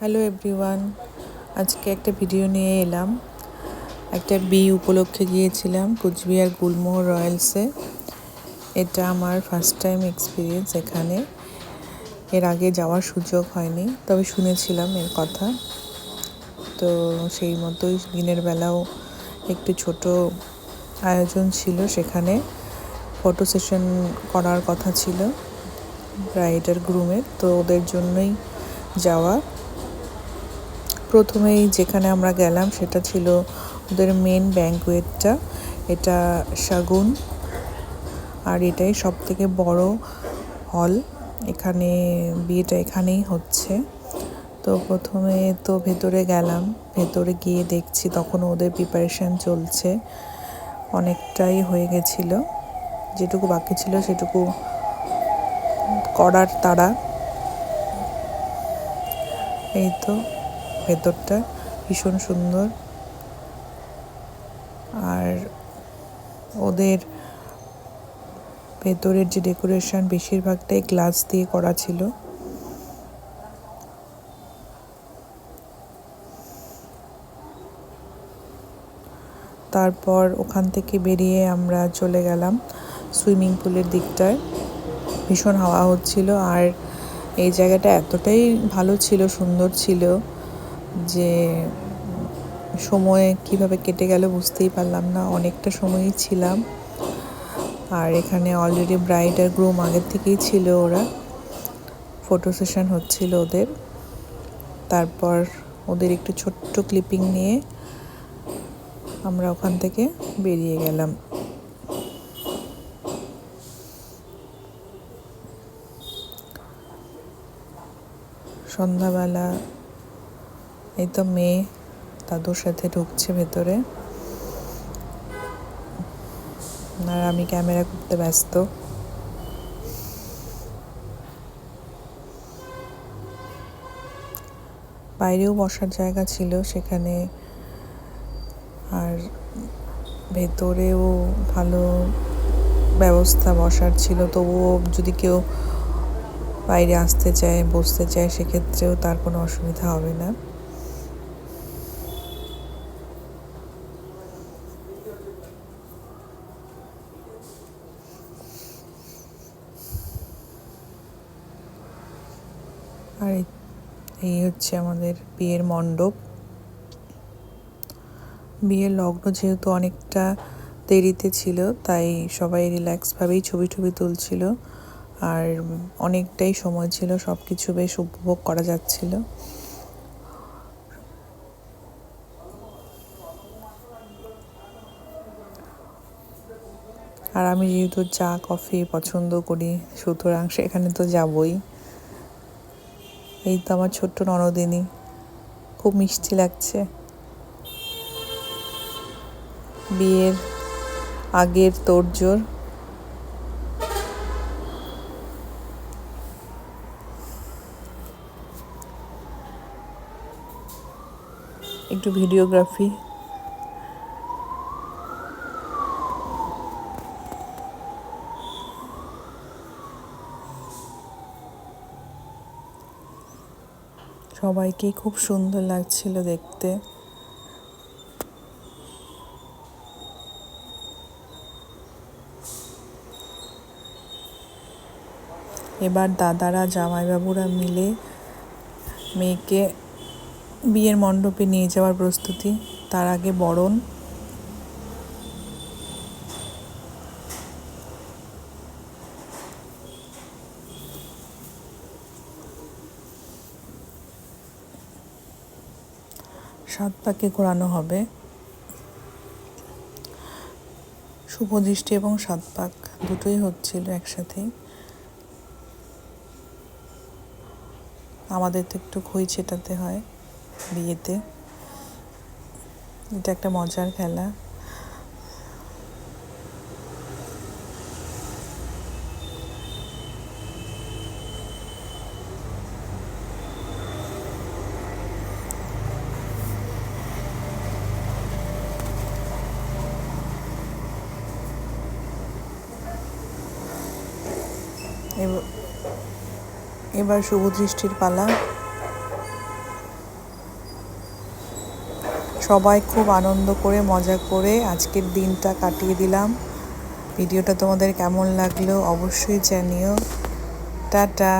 Hello everyone, আজকে একটা video নিয়ে এলাম। একটা বিয়ে উপলক্ষে গিয়েছিলাম কুচবিহার গুলমোহর রয়্যালসে। এটা আমার ফার্স্ট টাইম এক্সপিরিয়েন্স এখানে। এর আগে যাওয়ার সুযোগ হয়নি, তবে শুনেছিলাম এর কথা। তো সেই মতোই দিনের বেলাও একটু ছোট আয়োজন ছিল। সেখানে ফটো সেশন করার কথা ছিল ব্রাইড আর গ্রুমের, তো ওদের জন্যই যাওয়া। প্রথমেই যেখানে আমরা গেলাম সেটা ছিল ওদের মেন ব্যাঙ্কোয়েটটা। এটা শাগুন, আর এটাই সব থেকে বড় হল। এখানে বিয়েটা এখানেই হচ্ছে। তো প্রথমে তো ভেতরে গেলাম, ভেতরে গিয়ে দেখছি তখন ওদের প্রিপারেশন চলছে। অনেকটাই হয়ে গেছিল, যেটুকু বাকি ছিল সেটুকু করার তাড়া। এই তো ভেতরটা ভীষণ সুন্দর, আর ওদের ভেতরের যে ডেকোরেশন বেশিরভাগটাই গ্লাস দিয়ে করা ছিল। তারপর ওখান থেকে বেরিয়ে আমরা চলে গেলাম সুইমিং পুলের দিকটায়। ভীষণ হাওয়া হচ্ছিল, আর এই জায়গাটা এতটাই ভালো ছিল, সুন্দর ছিল যে সময় কিভাবে কেটে গেল বুঝতেই পারলাম না। অনেকটা সময়ই ছিলাম। আর এখানে অলরেডি ব্রাইড আর গ্রুম আগের থেকেই ছিল, ওরা ফটো সেশন হচ্ছিল ওদের। তারপর ওদের একটু ছোট্ট ক্লিপিং নিয়ে আমরা ওখান থেকে বেরিয়ে গেলাম। সন্ধ্যাবেলা এই তো মেয়ে দাদুর সাথে ঢুকছে ভেতরে, আর আমি ক্যামেরা করতে ব্যস্ত। বাইরেও বসার জায়গা ছিল সেখানে, আর ভেতরেও ভালো ব্যবস্থা বসার ছিল। তবুও যদি কেউ বাইরে আসতে চায়, বসতে চায়, সেক্ষেত্রেও তার কোনো অসুবিধা হবে না। আর এই হচ্ছে আমাদের বিয়ের মণ্ডপ। বিয়ের লগ্ন যেহেতু অনেকটা দেরিতে ছিল, তাই সবাই রিল্যাক্সভাবেই ছবি তুলছিল, আর অনেকটাই সময় ছিল, সব কিছু বেশ উপভোগ করা যাচ্ছিল। আর আমি যেহেতু চা কফি পছন্দ করি, সুতরাং সেখানে তো যাবই। এই তো আমার ছোট্ট ননদিনী, খুব মিষ্টি লাগছে। বিয়ের আগের তোড়জোড়। একটু ভিডিওগ্রাফি। সবাইকেই খুব সুন্দর লাগছিল দেখতে। এবার দাদারা জামাইবাবুরা মিলে মেয়েকে বিয়ের মণ্ডপে নিয়ে যাওয়ার প্রস্তুতি। তার আগে বরণ। সাত পাকে ঘোরানো হবে। শুভদৃষ্টি এবং সাত পাক দুটোই হচ্ছিল একসাথেই। আমাদের তো একটু খই ছেটাতে হয় বিয়েতে, এটা একটা মজার খেলা। এবার শুভদৃষ্টির পালা। সবাই খুব আনন্দ করে মজা করে আজকের দিনটা কাটিয়ে দিলাম। ভিডিওটা তোমাদের কেমন লাগলো অবশ্যই জানিও। টাটা।